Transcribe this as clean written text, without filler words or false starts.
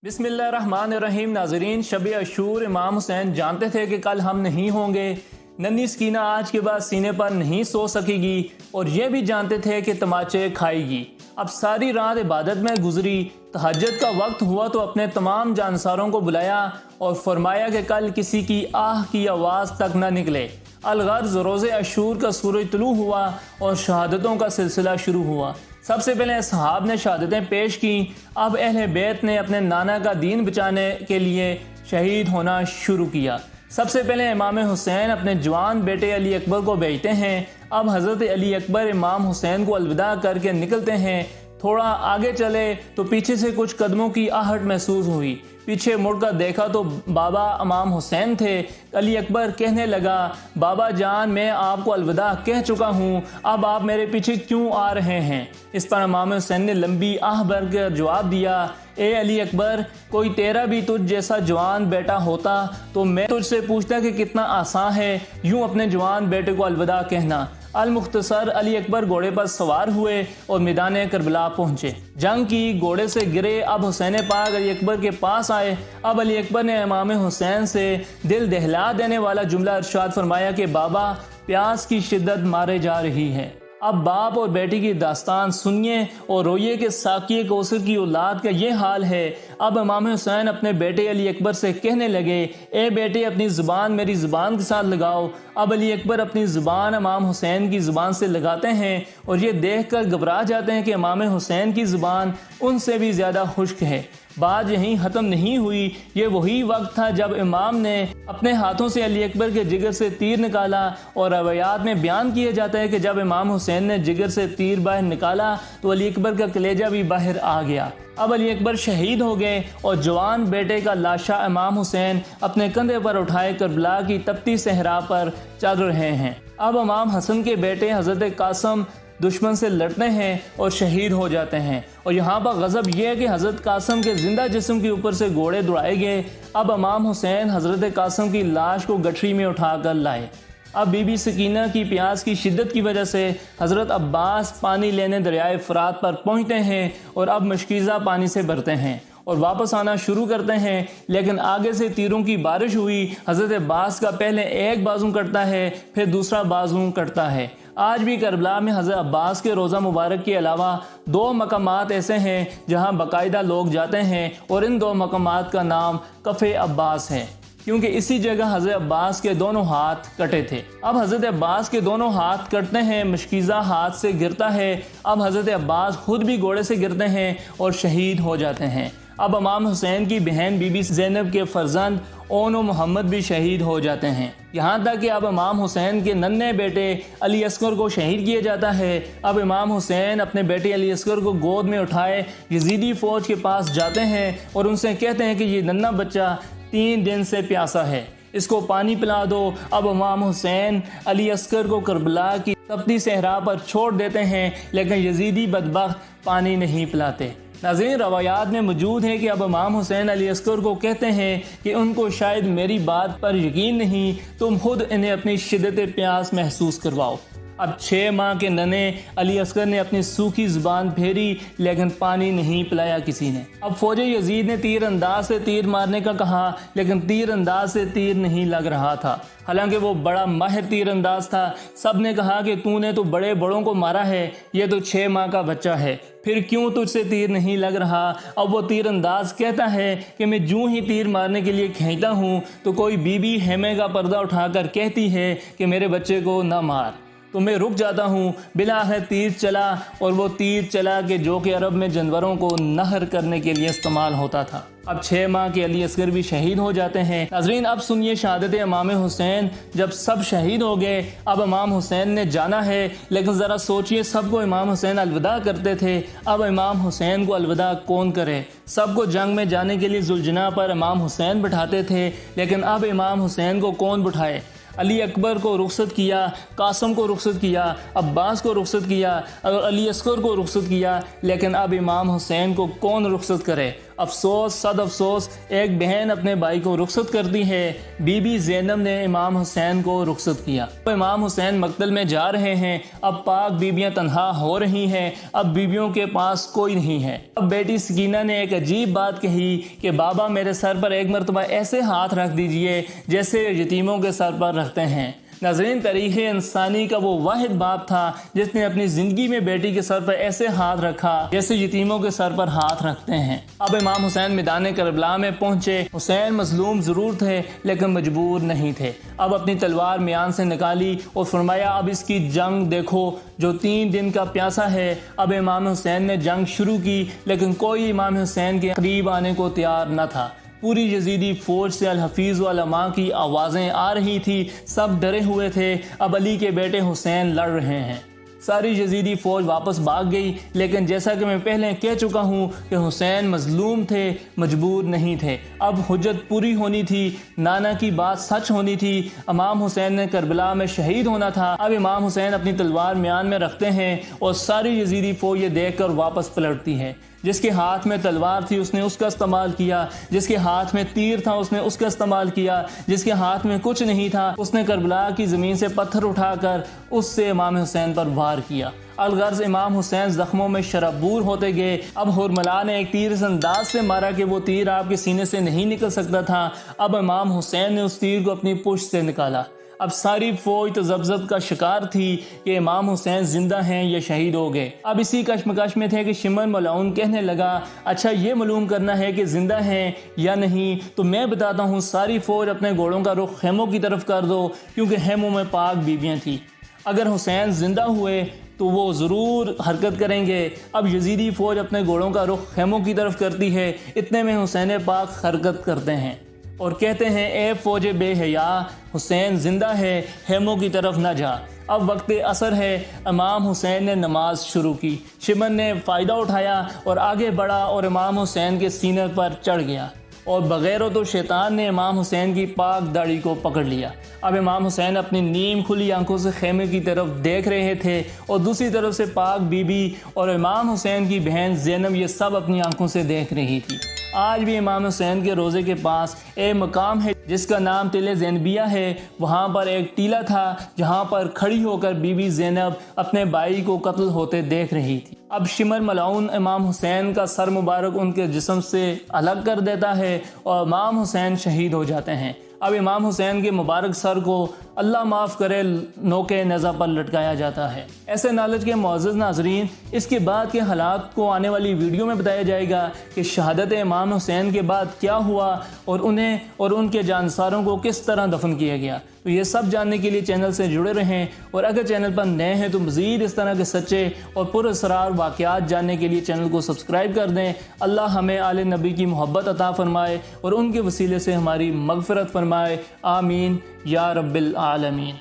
बिस्मिल्लाहिर्रहमानिर्रहीम। नाजरीन, शब अशूर इमाम हुसैन जानते थे कि कल हम नहीं होंगे। नन्ही सकीना आज के बाद सीने पर नहीं सो सकेगी और ये भी जानते थे कि तमाचे खाएगी। अब सारी रात इबादत में गुजरी। तहज्जुद का वक्त हुआ तो अपने तमाम जानसारों को बुलाया और फरमाया कि कल किसी की आह की आवाज़ तक न निकले। अलगर्ज रोज़े अशूर का सूरज तुलू हुआ और शहादतों का सिलसिला शुरू हुआ। सबसे पहले असहाब ने शहादतें पेश की। अब अहले बैत ने अपने नाना का दीन बचाने के लिए शहीद होना शुरू किया। सबसे पहले इमाम हुसैन अपने जवान बेटे अली अकबर को भेजते हैं। अब हज़रत अली अकबर इमाम हुसैन को अलविदा करके निकलते हैं। थोड़ा आगे चले तो पीछे से कुछ कदमों की आहट महसूस हुई। पीछे मुड़कर देखा तो बाबा इमाम हुसैन थे। अली अकबर कहने लगा, बाबा जान, मैं आपको अलविदा कह चुका हूँ, अब आप मेरे पीछे क्यों आ रहे हैं? इस पर इमाम हुसैन ने लंबी आह भरकर जवाब दिया, ए अली अकबर, कोई तेरा भी तुझ जैसा जवान बेटा होता तो मैं तुझसे पूछता कि कितना आसान है यूं अपने जवान बेटे को अलविदा कहना। अल-मुख्तसर अली अकबर घोड़े पर सवार हुए और मैदान करबला पहुंचे। जंग की, घोड़े से गिरे। अब हुसैन पाक अली अकबर के पास आए। अब अली अकबर ने इमाम हुसैन से दिल दहला देने वाला जुमला इरशाद फरमाया कि बाबा, प्यास की शिद्दत मारे जा रही है। अब बाप और बेटी की दास्तान सुनिए और रोइए कि साकिए कौसर की औलाद का ये हाल है। अब इमाम हुसैन अपने बेटे अली अकबर से कहने लगे, ए बेटे, अपनी ज़ुबान मेरी ज़ुबान के साथ लगाओ। अब अली अकबर अपनी ज़ुबान इमाम हुसैन की ज़ुबान से लगाते हैं और ये देखकर घबरा जाते हैं कि इमाम हुसैन की ज़ुबान उनसे भी ज़्यादा खुश्क है। बात यहीं ख़त्म नहीं हुई। ये वही वक्त था जब इमाम ने अपने हाथों से अली अकबर के जिगर से तीर निकाला और रवायात में बयान किया जाता है कि जब इमाम हुसैन ने जिगर से तीर बाहर निकाला तो अली अकबर का कलेजा भी बाहर आ गया। अब अली अकबर शहीद हो गए और जवान बेटे का लाशा इमाम हुसैन अपने कंधे पर उठाए करबला की तपती सहरा पर चल रहे हैं। अब इमाम हसन के बेटे हज़रत कासम दुश्मन से लड़ते हैं और शहीद हो जाते हैं। और यहाँ पर गज़ब यह है कि हज़रत कासम के जिंदा जिस्म के ऊपर से घोड़े दौड़ाए गए। अब इमाम हुसैन हज़रत कासम की लाश को गठरी में उठाकर लाए। अब बीबी सकीना की प्यास की शिद्दत की वजह से हज़रत अब्बास पानी लेने दरियाए फ़रात पर पहुँचते हैं और अब मशकीज़ा पानी से भरते हैं और वापस आना शुरू करते हैं। लेकिन आगे से तीरों की बारिश हुई। हज़रत अब्बास का पहले एक बाजू कटता है, फिर दूसरा बाजू कटता है। आज भी करबला में हज़रत अब्बास के रोज़ा मुबारक के अलावा 2 मकामात ऐसे हैं जहां बाकायदा लोग जाते हैं और इन 2 मकामात का नाम कफ़े अब्बास है, क्योंकि इसी जगह हज़रत अब्बास के दोनों हाथ कटे थे। अब हज़रत अब्बास के दोनों हाथ कटते हैं, मशकीज़ा हाथ से गिरता है। अब हज़रत अब्बास खुद भी घोड़े से गिरते हैं और शहीद हो जाते हैं। अब इमाम हुसैन की बहन बीबी ज़ैनब के फर्जंद ओन मोहम्मद भी शहीद हो जाते हैं। यहाँ तक कि अब इमाम हुसैन के नन्हे बेटे अली असगर को शहीद किया जाता है। अब इमाम हुसैन अपने बेटे अली असगर को गोद में उठाए यजीदी फ़ौज के पास जाते हैं और उनसे कहते हैं कि ये नन्हा बच्चा 3 दिन से प्यासा है, इसको पानी पिला दो। अब इमाम हुसैन अली असगर को करबला की तपती सहरा पर छोड़ देते हैं, लेकिन यजीदी बदबख्त पानी नहीं पिलाते। नाज़रीन, रवायात में मौजूद है कि अब इमाम हुसैन अली असगर को कहते हैं कि उनको शायद मेरी बात पर यकीन नहीं, तुम खुद इन्हें अपनी शिद्दत प्यास महसूस करवाओ। अब 6 माह के नन्हे अली असगर ने अपनी सूखी ज़ुबान फेरी, लेकिन पानी नहीं पिलाया किसी ने। अब फौज यजीद ने तीर अंदाज से तीर मारने का कहा, लेकिन तीर अंदाज से तीर नहीं लग रहा था। हालांकि वो बड़ा माहिर तीर अंदाज था। सब ने कहा कि तूने तो बड़े बड़ों को मारा है, ये तो 6 माह का बच्चा है, फिर क्यों तुझसे तीर नहीं लग रहा? अब वो तीर अंदाज कहता है कि मैं जूं ही तीर मारने के लिए खींचता हूँ तो कोई बीबी हेमे का पर्दा उठाकर कहती है कि मेरे बच्चे को न मार, तो मैं रुक जाता हूँ। बिलाखिर तीर चला और वो तीर चला कि जो कि अरब में जानवरों को नहर करने के लिए इस्तेमाल होता था। अब 6 माह के अली असगर भी शहीद हो जाते हैं। नाज़रीन, अब सुनिए शहादत इमाम हुसैन। जब सब शहीद हो गए, अब इमाम हुसैन ने जाना है, लेकिन ज़रा सोचिए, सबको इमाम हुसैन अलविदा करते थे। अब इमाम हुसैन को अलविदा कौन करे? सबको जंग में जाने के लिए जुलजना पर इमाम हुसैन बिठाते थे, लेकिन अब इमाम हुसैन को कौन बिठाए? अली अकबर को रुखसत किया, कासम को रुखसत किया, अब्बास को रुखसत किया और अली असगर को रुखसत किया, लेकिन अब इमाम हुसैन को कौन रुखसत करे? अफसोस सद अफसोस, एक बहन अपने भाई को रुखसत करती है। बीबी ज़ैनब ने इमाम हुसैन को रुखसत किया। तो इमाम हुसैन मकतल में जा रहे हैं। अब पाक बीबियाँ तन्हा हो रही हैं। अब बीबियों के पास कोई नहीं है। अब बेटी सकीना ने एक अजीब बात कही कि बाबा मेरे सर पर एक मरतबा ऐसे हाथ रख दीजिए जैसे यतीमों के सर पर रखते हैं। नाज़रीन, तारीख़ इंसानी का वो वाहिद बाप था जिसने अपनी ज़िंदगी में बेटी के सर पर ऐसे हाथ रखा जैसे यतीमों के सर पर हाथ रखते हैं। अब इमाम हुसैन मैदान करबला में पहुंचे। हुसैन मजलूम ज़रूर थे लेकिन मजबूर नहीं थे। अब अपनी तलवार म्यान से निकाली और फरमाया अब इसकी जंग देखो जो 3 दिन का प्यासा है। अब इमाम हुसैन ने जंग शुरू की लेकिन कोई इमाम हुसैन के करीब आने को तैयार न था। पूरी यजीदी फ़ौज से अल हफीज़ व अलमा की आवाज़ें आ रही थी। सब डरे हुए थे। अब अली के बेटे हुसैन लड़ रहे हैं। सारी यजीदी फ़ौज वापस भाग गई। लेकिन जैसा कि मैं पहले कह चुका हूँ कि हुसैन मजलूम थे, मजबूर नहीं थे। अब हुज्जत पूरी होनी थी। नाना की बात सच होनी थी। इमाम हुसैन ने करबला में शहीद होना था। अब इमाम हुसैन अपनी तलवार म्यान में रखते हैं और सारी यजीदी फ़ौज ये देख कर वापस पलटती है। जिसके हाथ में तलवार थी उसने उसका इस्तेमाल किया, जिसके हाथ में तीर था उसने उसका इस्तेमाल किया, जिसके हाथ में कुछ नहीं था उसने करबला की ज़मीन से पत्थर उठाकर उससे इमाम हुसैन पर वार किया। अलगर्ज इमाम हुसैन जख्मों में शराबूर होते गए। अब हुरमला ने एक तीर इस अंदाज से मारा कि वो तीर आपके सीने से नहीं निकल सकता था। अब इमाम हुसैन ने उस तीर को अपनी पुश्त से निकाला। अब सारी फौज तो ज़ब्ज़ब का शिकार थी कि इमाम हुसैन जिंदा हैं या शहीद हो गए। अब इसी कश्मकश में थे कि शिमर मलाउन कहने लगा अच्छा ये मालूम करना है कि जिंदा हैं या नहीं, तो मैं बताता हूँ सारी फौज अपने घोड़ों का रुख खेमों की तरफ कर दो क्योंकि खेमों में पाक बीबियाँ थी। अगर हुसैन जिंदा हुए तो वो ज़रूर हरकत करेंगे। अब यजीदी फ़ौज अपने घोड़ों का रुख खेमों की तरफ करती है। इतने में हुसैन पाक हरकत करते हैं और कहते हैं ए फ़ौज बेहया, हुसैन जिंदा है, खेमों की तरफ न जा। अब वक्त असर है। इमाम हुसैन ने नमाज शुरू की। शिमर ने फ़ायदा उठाया और आगे बढ़ा और इमाम हुसैन के सीने पर चढ़ गया और बगैर तो शैतान ने इमाम हुसैन की पाक दाढ़ी को पकड़ लिया। अब इमाम हुसैन अपनी नीम खुली आंखों से खेमे की तरफ देख रहे थे और दूसरी तरफ से पाक बीबी और इमाम हुसैन की बहन ज़ैनब ये सब अपनी आंखों से देख रही थी। आज भी इमाम हुसैन के रोज़े के पास एक मकाम है जिसका नाम टिले ज़ैनबिया है। वहाँ पर एक टीला था जहाँ पर खड़ी होकर बीबी ज़ैनब अपने भाई को कत्ल होते देख रही थी। अब शिमर मलाउन इमाम हुसैन का सर मुबारक उनके जिस्म से अलग कर देता है और इमाम हुसैन शहीद हो जाते हैं। अब इमाम हुसैन के मुबारक सर को अल्लाह माफ़ करे नोके नज़ा पर लटकाया जाता है। ऐसे नॉलेज के मुअज़्ज़ज़ नाज़रीन, इसके बाद के हालात को आने वाली वीडियो में बताया जाएगा कि शहादत इमाम हुसैन के बाद क्या हुआ और उन्हें और उनके जानसारों को किस तरह दफन किया गया। तो ये सब जानने के लिए चैनल से जुड़े रहें और अगर चैनल पर नए हैं तो मज़ीद इस तरह के सच्चे और पुरअसरार वाक़यात जानने के लिए चैनल को सब्सक्राइब कर दें। अल्लाह हमें आले नबी की मोहब्बत अता फ़रमाए और उनके वसीले से हमारी मग़फ़िरत फ़रमाए। आमीन या रब्बिल आलमीन।